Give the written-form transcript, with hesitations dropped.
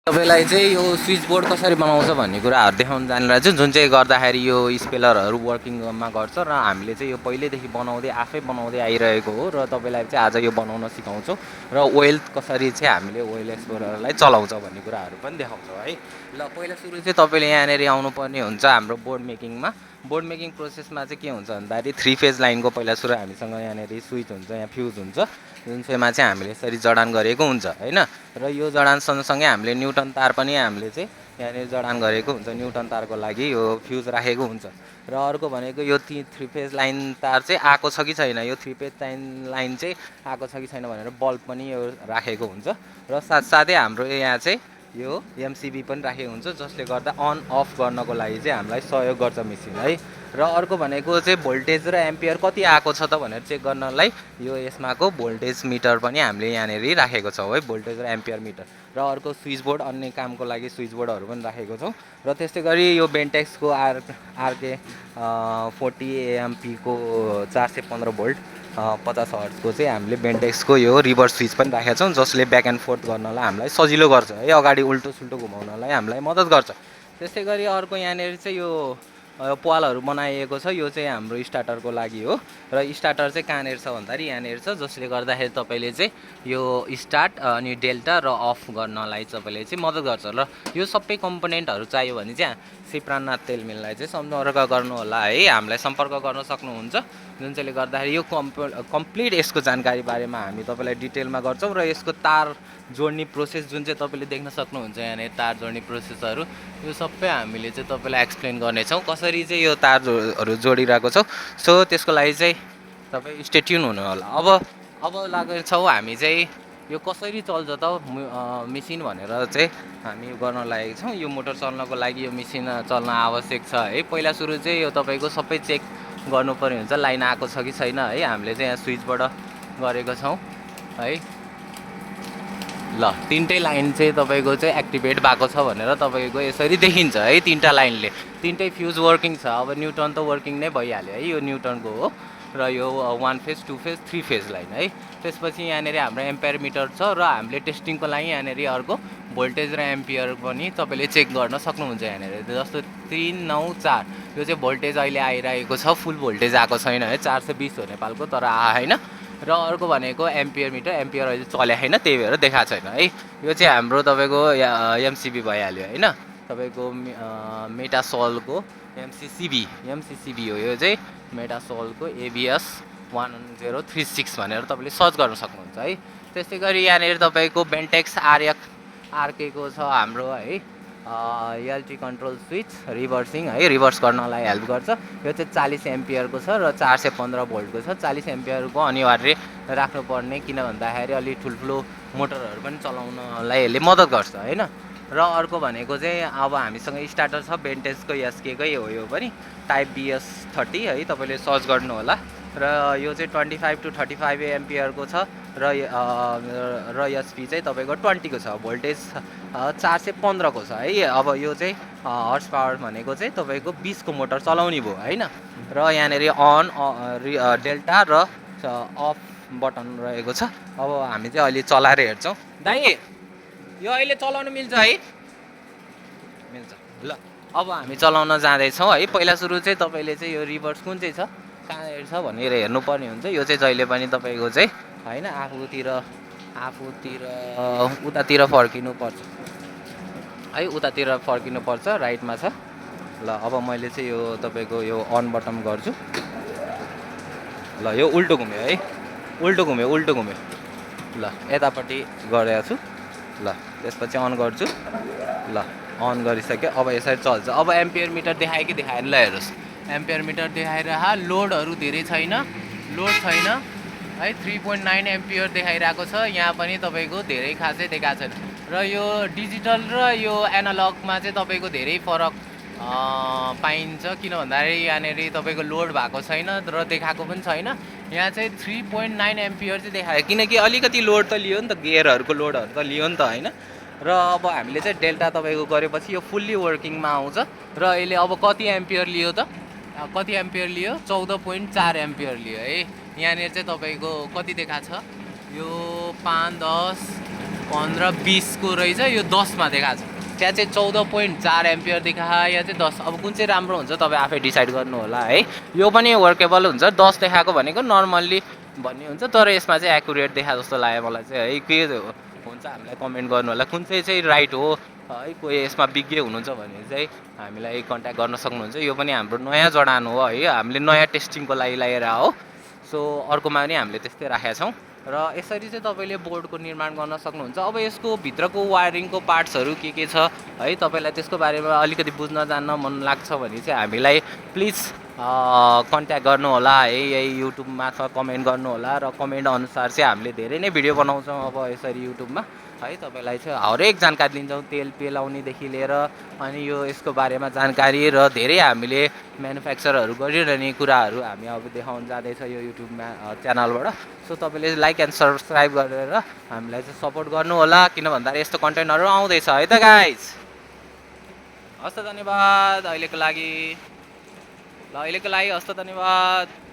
तपाईलाई चाहिँ यो स्विच बोर्ड कसरी बनाउँछ भन्ने कुराहरू देखाउन जानेर चाहिँ जुन चाहिँ गर्दाखेरि यो स्पेलरहरू वर्किङमा गर्छ र हामीले चाहिँ यो पहिल्यैदेखि आफै बनाउँदै आइरहेको हो र तपाईँलाई चाहिँ आज यो बनाउन सिकाउँछौँ र ओइल कसरी चाहिँ हामीले ओइल एक्सप्लोररलाई चलाउँछ भन्ने कुराहरू पनि देखाउँछौँ है। ल पहिला सुरु चाहिँ तपाईँले यहाँनिर आउनुपर्ने हुन्छ हाम्रो बोर्ड मेकिङमा। बोर्ड मेकिङ प्रोसेसमा चाहिँ के हुन्छ भन्दाखेरि 3 फेज लाइनको पहिला सुरु हामीसँग यहाँनिर स्विच हुन्छ, यहाँ फ्युज हुन्छ, जुन चाहिँमा चाहिँ हामीले यसरी जडान गरेको हुन्छ होइन। र यो जडान सँगसँगै हामीले न्युटन तार पनि हामीले चाहिँ यहाँनिर जडान गरेको हुन्छ, न्युटन तारको लागि यो फ्युज राखेको हुन्छ। र अर्को भनेको यो 3 फेज लाइन तार चाहिँ आएको छ कि छैन, यो 3 फेज लाइन चाहिँ आएको छ कि छैन भनेर बल्ब पनि यो राखेको हुन्छ। र साथसाथै हाम्रो यहाँ चाहिँ यो एमसिबी पनि राखेको हुन्छ, जसले गर्दा अन अफ गर्नको लागि चाहिँ हामीलाई सहयोग गर्छ मेसिन है। र अर्को भनेको चाहिँ भोल्टेज र एम्पियर कति आएको छ त भनेर चेक गर्नलाई यो यसमाको भोल्टेज मिटर पनि हामीले यहाँनिर राखेको छौँ है, भोल्टेज र एम्पियर मिटर। र अर्को स्विच बोर्ड, अन्य कामको लागि स्विच बोर्डहरू पनि राखेको छौँ। र त्यस्तै गरी यो बेन्टेक्सको आरके 40 एएमपीको 415 भोल्ट 50 हर्ट्जको चाहिँ हामीले बेन्टेक्सको यो रिभर्स स्विच पनि राखेका छौँ, जसले ब्याक एन्ड फोर्थ गर्नलाई हामीलाई सजिलो गर्छ है, अगाडि उल्टो सुल्टो घुमाउनलाई हामीलाई मद्दत गर्छ। त्यस्तै गरी अर्को यहाँनिर चाहिँ यो पालहरू बनाइएको छ, यो चाहिँ हाम्रो स्टार्टरको लागि हो। र स्टार्टर चाहिँ कहाँनिर छ भन्दाखेरि यहाँनिर छ, जसले गर्दाखेरि तपाईँले चाहिँ यो स्टार्ट अनि डेल्टा र अफ गर्नलाई तपाईँले चाहिँ मद्दत गर्छ। र यो सबै कम्पोनेन्टहरू चाहियो भने चाहिँ शिप्रानाथ तेल मिललाई चाहिँ सम्पर्क गर्नु होला है, हामीलाई सम्पर्क गर्न सक्नुहुन्छ। जुन चाहिँले गर्दाखेरि यो कम्प्लिट यसको जानकारी बारेमा हामी तपाईँलाई डिटेलमा गर्छौँ। र यसको तार जोड्ने प्रोसेस जुन चाहिँ तपाईँले देख्न सक्नुहुन्छ यहाँनिर तार जोड्ने प्रोसेसहरू, यो सबै हामीले चाहिँ तपाईँलाई एक्सप्लेन गर्नेछौँ कसरी चाहिँ यो तारहरू जोडिरहेको छौँ। सो त्यसको लागि चाहिँ तपाईँ स्टे ट्युन हुनु होला। अब लाग्नेछौँ हामी चाहिँ यो कसरी चल्छ त मेसिन भनेर चाहिँ हामी गर्न लागेको छौँ। यो मोटर चल्नको लागि यो मेसिन चल्न आवश्यक छ है। पहिला सुरु चाहिँ यो तपाईँको सबै चेक गर्नुपर्ने हुन्छ, लाइन आएको छ कि छैन है। हामीले चाहिँ यहाँ स्विचबाट गरेको छौँ है। ल तिनटै लाइन चाहिँ तपाईँको चाहिँ एक्टिभेट भएको छ भनेर तपाईँको यसरी देखिन्छ है, तिनवटा लाइनले तिनटै फ्युज वर्किङ छ। अब न्युटन त वर्किङ नै भइहाल्यो है, यो न्युटनको हो। र यो 1 फेज 2 फेज 3 फेज लाइन है। त्यसपछि यहाँनिर हाम्रो एम्पियर मिटर छ र हामीले टेस्टिङको लागि यहाँनिर अर्को भोल्टेज र एम्पियर पनि तपाईँले चेक गर्न सक्नुहुन्छ यहाँनिर। जस्तो 3, 9, 4 यो चाहिँ भोल्टेज अहिले आइरहेको छ, फुल भोल्टेज आएको छैन है, 420 हो नेपालको तर होइन। र अर्को भनेको एम्पियर मिटर, एम्पियर अहिले चले होइन, त्यही भएर देखाएको छैन है। यो चाहिँ हाम्रो तपाईँको एमसिबी भइहाल्यो होइन, तपाईँको मेटासोलको एमसिसिबी हो। यो चाहिँ मेटासोलको ABS 1036 भनेर तपाईँले सर्च गर्न सक्नुहुन्छ है। त्यस्तै गरी यहाँनिर तपाईँको बेन्टेक्स आरकेको छ हाम्रो है, एलटी कन्ट्रोल स्विच रिभर्सिङ है, रिभर्स गर्नलाई हेल्प गर्छ। यो चाहिँ 40 एम्पियरको छ र 415 भोल्टको छ। 40 एम्पियरको अनिवार्य राख्नुपर्ने, किन भन्दाखेरि अलि ठुल्ठुलो मोटरहरू पनि चलाउनलाई यसले मद्दत गर्छ होइन। र अर्को भनेको चाहिँ अब हामीसँग स्टार्टर छ बेन्टेक्सको एसकेकै हो, यो पनि टाइप BS30 है, तपाईँले सर्च गर्नु होला। र यो चाहिँ 25 to 35 एम्पियरको छ र एचपी चाहिँ तपाईँको 20 को छ, भोल्टेज 415 को छ है। अब यो चाहिँ हर्स पावर भनेको चाहिँ तपाईँको 20 को मोटर चलाउने भयो होइन। र यहाँनिर अन डेल्टा र अफ बटन रहेको छ। अब हामी चाहिँ अहिले चलाएर हेर्छौँ। दाइ यो अहिले चलाउन मिल्छ है? मिल्छ। ल अब हामी चलाउन जाँदैछौँ है। पहिला सुरु चाहिँ तपाईँले चाहिँ यो रिभर्स कुन चाहिँ छ कहाँनिर छ भनेर हेर्नुपर्ने हुन्छ। यो चाहिँ जहिले पनि तपाईँको चाहिँ होइन आफूतिर उतातिर फर्किनुपर्छ है, उतातिर फर्किनुपर्छ, राइटमा छ। ल अब मैले चाहिँ यो तपाईँको यो अन बटन गर्छु। ल यो उल्टो घुम्यो है, उल्टो घुम्यो। ल यतापट्टि गरेको छु। ल त्यसपछि अन गर्छु। ल अन गरिसक्यो। अब यसरी चल्छ। अब एम्पियर मिटर देखायो कि देखाएन? ल हेर्नुहोस्, एम्पियर मिटर देखाएर लोडहरू धेरै छैन, लोड छैन है। 3.9 एम्पियर देखाइरहेको छ। यहाँ पनि तपाईँको धेरै खासै देखाएको छैन। र यो डिजिटल र यो एनालगमा चाहिँ तपाईँको धेरै फरक पाइन्छ, किन भन्दाखेरि यहाँनिर तपाईँको लोड भएको छैन र देखाएको पनि छैन। यहाँ चाहिँ 3.9 एम्पियर चाहिँ देखायो, किनकि अलिकति लोड त लियो नि त, गियरहरूको लोडहरू त लियो नि त होइन। र अब हामीले चाहिँ डेल्टा तपाईँको गरेपछि यो फुल्ली वर्किङमा आउँछ। र यसले अब कति एम्पियर लियो त? कति एम्पियर लियो? 14.4 एम्पियर लियो है। यहाँनिर चाहिँ तपाईँको कति देखाएको छ? यो 5, 10, 15-20 को रहेछ, यो 10 मा देखाएको छ। त्यहाँ चाहिँ 14.4 एम्पियर देखायो, यहाँ चाहिँ 10। अब कुन चाहिँ राम्रो हुन्छ तपाईँ आफै डिसाइड गर्नु होला है। यो पनि वर्केबल हुन्छ, 10 देखाएको भनेको नर्मल्ली भन्ने हुन्छ, तर यसमा चाहिँ एकुरेट देखा जस्तो लाग्यो मलाई चाहिँ है। के हुन्छ हामीलाई कमेन्ट गर्नु होला कुन चाहिँ राइट हो है। कोही यसमा विज्ञ हुनुहुन्छ भने चाहिँ हामीलाई कन्ट्याक्ट गर्न सक्नुहुन्छ। यो पनि हाम्रो नयाँ जडान हो है, हामीले नयाँ टेस्टिङको लागि ल्याएर हो। सो अर्कोमा पनि हामीले त्यस्तै राखेका छौँ र यसरी चाहिँ तपाईँले बोर्डको निर्माण गर्न सक्नुहुन्छ। अब यसको भित्रको वायरिङको पार्ट्सहरू के छ है, तपाईँलाई त्यसको बारेमा अलिकति बुझ्न जान्न मन लाग्छ भने चाहिँ हामीलाई प्लिज कन्ट्याक्ट गर्नु होला है, यही युट्युबमा अथवा कमेन्ट गर्नु होला। र कमेन्ट अनुसार चाहिँ हामीले धेरै नै भिडियो बनाउँछौँ अब यसरी युट्युबमा है। तपाईँलाई चाहिँ हरेक जानकारी दिन्छौँ, तेल पेलाउनेदेखि लिएर अनि यो यसको बारेमा जानकारी र धेरै हामीले म्यानुफ्याक्चरहरू गरिरहने कुराहरू हामी अब देखाउन जाँदैछ यो युट्युबमा च्यानलबाट। सो तपाईँले लाइक एन्ड सब्सक्राइब गरेर हामीलाई चाहिँ सपोर्ट गर्नु होला, किन भन्दाखेरि यस्तो कन्टेन्टहरू आउँदैछ है त गाइज। हस् त धन्यवाद अहिलेको लागि, हस् त धन्यवाद।